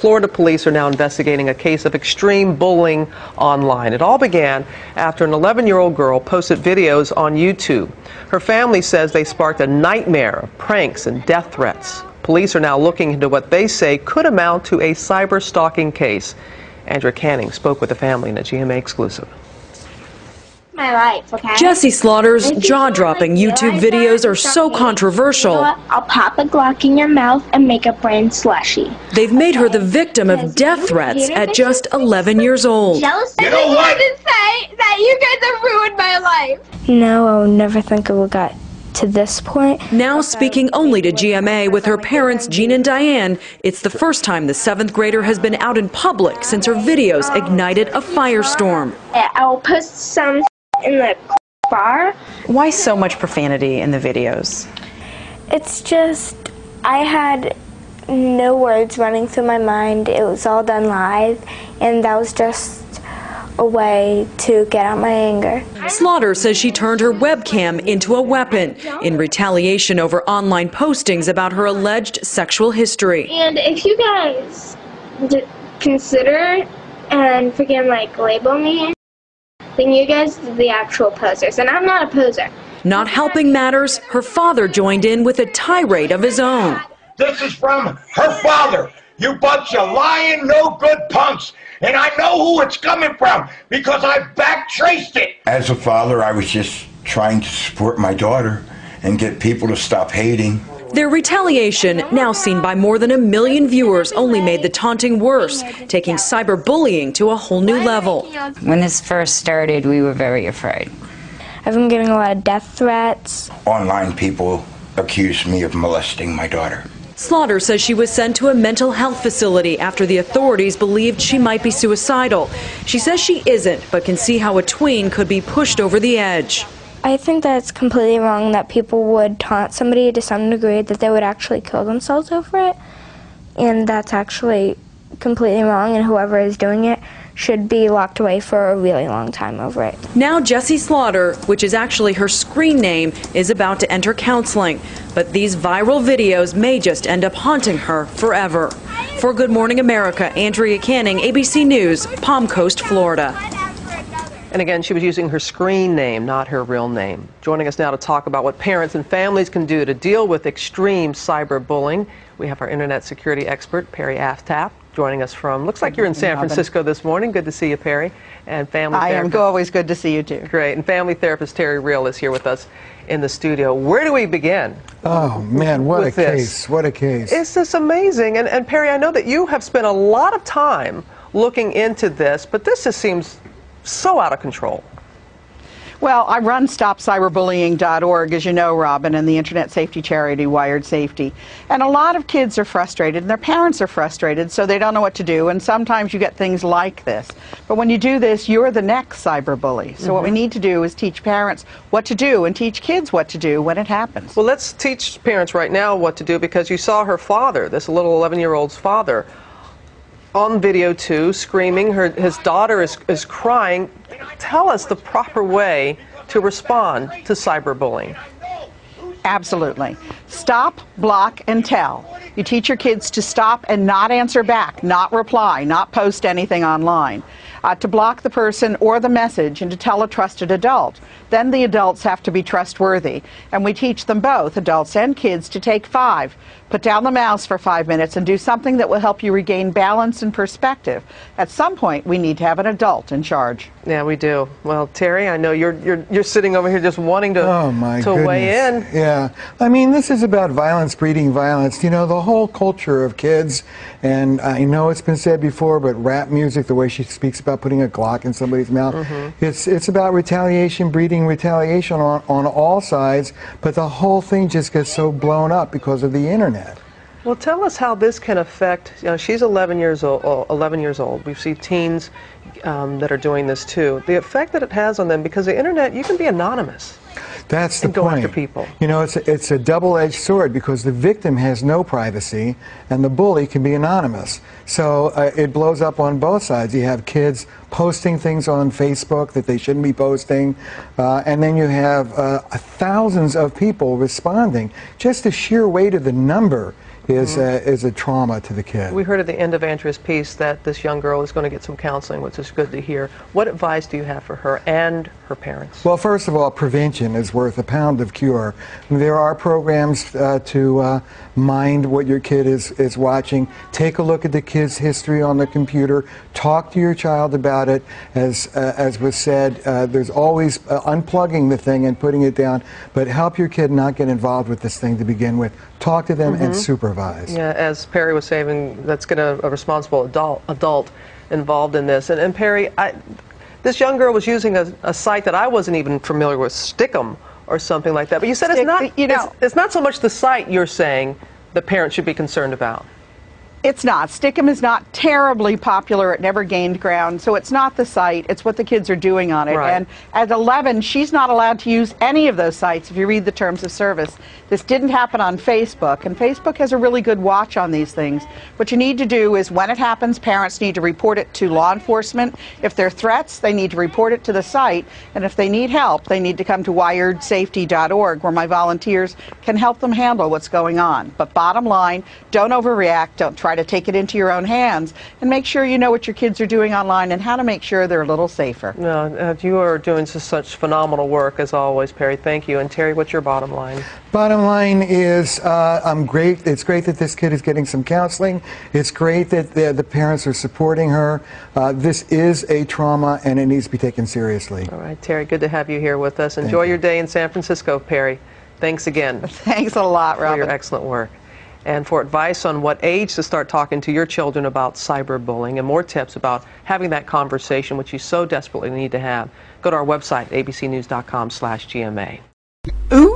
Florida police are now investigating a case of extreme bullying online. It all began after an 11-year-old girl posted videos on YouTube. Her family says they sparked a nightmare of pranks and death threats. Police are now looking into what they say could amount to a cyber stalking case. Andrea Canning spoke with the family in a GMA exclusive. My life, okay? Jessi Slaughter's jaw-dropping YouTube videos are so controversial. I'll pop a Glock in your mouth and make a brain slushy. They've made her the victim of death threats at just 11 years old. You know what? To say that you guys have ruined my life. No, I would never think it would got to this point. Now speaking only to GMA with her parents, Jean and Diane, it's the first time the 7th grader has been out in public since her videos ignited a firestorm. I'll post some in the bar. Why so much profanity in the videos? It's just, I had no words running through my mind. It was all done live, and that was just a way to get out my anger. Slaughter says she turned her webcam into a weapon in retaliation over online postings about her alleged sexual history. And if you guys consider and freaking label me, then you guys are the actual posers, and I'm not a poser. Not helping matters, her father joined in with a tirade of his own. This is from her father. You bunch of lying, no good punks. And I know who it's coming from because I backtraced it. As a father, I was just trying to support my daughter and get people to stop hating. Their retaliation, now seen by more than 1 million viewers, only made the taunting worse, taking cyberbullying to a whole new level. When this first started, we were very afraid. I've been getting a lot of death threats. Online people accused me of molesting my daughter. Slaughter says she was sent to a mental health facility after the authorities believed she might be suicidal. She says she isn't, but can see how a tween could be pushed over the edge. I think that it's completely wrong that people would taunt somebody to some degree that they would actually kill themselves over it. And that's actually completely wrong, and whoever is doing it should be locked away for a really long time over it. Now Jessi Slaughter, which is actually her screen name, is about to enter counseling. But these viral videos may just end up haunting her forever. For Good Morning America, Andrea Canning, ABC News, Palm Coast, Florida. And again, she was using her screen name, not her real name. Joining us now to talk about what parents and families can do to deal with extreme cyberbullying, we have our internet security expert, Perry Aftap, joining us from, looks like you're in San Francisco this morning. Good to see you, Perry. And family therapist. I am always good to see you too. Great. And family therapist Terry Real is here with us in the studio. Where do we begin? Oh man, what a case. What a case. It's just amazing. And Perry, I know that you have spent a lot of time looking into this, but this just seems so out of control. Well, I run StopCyberbullying.org, as you know, Robin, and the internet safety charity Wired Safety. And a lot of kids are frustrated, and their parents are frustrated, so they don't know what to do. And sometimes you get things like this. But when you do this, you're the next cyberbully. So what we need to do is teach parents what to do and teach kids what to do when it happens. Well, let's teach parents right now what to do, because you saw her father, this little 11-year-old's father, on video too, screaming. His daughter is crying. Tell us the proper way to respond to cyberbullying. Absolutely. Stop, block, and tell. You teach your kids to stop and not answer back, not reply, not post anything online. To block the person or the message and to tell a trusted adult. Then the adults have to be trustworthy. And we teach them both, adults and kids, to take 5. Put down the mouse for 5 minutes and do something that will help you regain balance and perspective. At some point, we need to have an adult in charge. Yeah, we do. Well, Terry, I know you're sitting over here just wanting to weigh in. Yeah. I mean, this is about violence breeding violence. You know, the whole culture of kids, and I know it's been said before, but rap music, the way she speaks about putting a Glock in somebody's mouth, it's about retaliation breeding retaliation on all sides, but the whole thing just gets so blown up because of the internet. Well, tell us how this can affect, you know, she's 11 years old. We see teens that are doing this too. The effect that it has on them, because the internet, you can be anonymous. That's the go point. After people. You know, it's a double-edged sword, because the victim has no privacy and the bully can be anonymous. So it blows up on both sides. You have kids posting things on Facebook that they shouldn't be posting, and then you have thousands of people responding. Just the sheer weight of the number is a trauma to the kid. We heard at the end of Andrea's piece that this young girl is going to get some counseling, which is good to hear. What advice do you have for her and her parents? Well, first of all, prevention is worth a pound of cure. There are programs to mind what your kid is watching. Take a look at the kid's history on the computer. Talk to your child about it. As was said, there's always unplugging the thing and putting it down, but help your kid not get involved with this thing to begin with. Talk to them and supervise. Yeah, as Perry was saying, let's get a responsible adult involved in this. And Perry, this young girl was using a site that I wasn't even familiar with, Stickum or something like that. But you said it's not, it's not so much the site you're saying the parents should be concerned about. It's not. Stickum is not terribly popular. It never gained ground. So it's not the site. It's what the kids are doing on it. Right. And at 11, she's not allowed to use any of those sites if you read the terms of service. This didn't happen on Facebook. And Facebook has a really good watch on these things. What you need to do is when it happens, parents need to report it to law enforcement. If they're threats, they need to report it to the site. And if they need help, they need to come to wiredsafety.org, where my volunteers can help them handle what's going on. But bottom line, don't overreact. Don't try to take it into your own hands, and make sure you know what your kids are doing online and how to make sure they're a little safer. No, you are doing such phenomenal work as always, Perry. Thank you. And Terry, what's your bottom line? Bottom line is, I'm great. It's great that this kid is getting some counseling. It's great that the parents are supporting her. This is a trauma, and it needs to be taken seriously. All right, Terry, good to have you here with us. Enjoy your day in San Francisco, Perry. Thanks again. Thanks a lot, Robin. For your excellent work. And for advice on what age to start talking to your children about cyberbullying and more tips about having that conversation, which you so desperately need to have, go to our website, abcnews.com/GMA. Ooh.